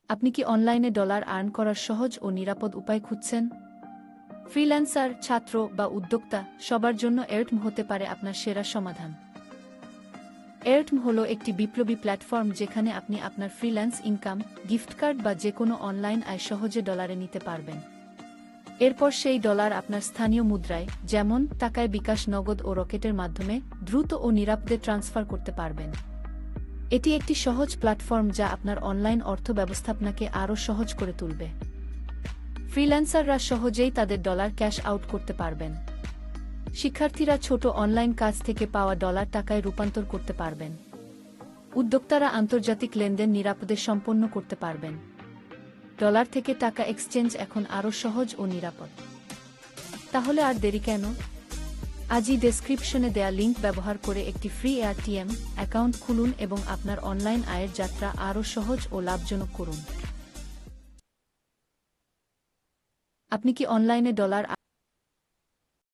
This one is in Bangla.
আপনি কি অনলাইনে ডলার আর্ন করার সহজ ও নিরাপদ উপায় খুঁজছেন? ফ্রিল্যান্সার, ছাত্র বা উদ্যোক্তা সবার জন্য এর্টম হতে পারে আপনার সেরা সমাধান। এর্টম হল একটি বিপ্লবী প্ল্যাটফর্ম যেখানে আপনি আপনার ফ্রিল্যান্স ইনকাম, গিফট কার্ড বা যে কোনো অনলাইন আয় সহজে ডলারে নিতে পারবেন। এরপর সেই ডলার আপনার স্থানীয় মুদ্রায়, যেমন টাকায়, বিকাশ, নগদ ও রকেটের মাধ্যমে দ্রুত ও নিরাপদে ট্রান্সফার করতে পারবেন। এটি একটি সহজ প্ল্যাটফর্ম যা আপনার অনলাইন অর্থ ব্যবস্থাপনাকে আরও সহজ করে তুলবে। ফ্রিল্যান্সাররা সহজেই তাদের ডলার ক্যাশ আউট করতে পারবেন। শিক্ষার্থীরা ছোট অনলাইন কাজ থেকে পাওয়া ডলার টাকায় রূপান্তর করতে পারবেন। উদ্যোক্তারা আন্তর্জাতিক লেনদেন নিরাপদে সম্পন্ন করতে পারবেন। ডলার থেকে টাকা এক্সচেঞ্জ এখন আরও সহজ ও নিরাপদ। তাহলে আর দেরি কেন? আজই ডেসক্রিপশনে দেয়া লিঙ্ক ব্যবহার করে একটি ফ্রি এআরটিএম অ্যাকাউন্ট খুলুন এবং আপনার অনলাইন আয়ের যাত্রা আরও সহজ ও লাভজনক করুন। আপনি কি অনলাইনে ডলার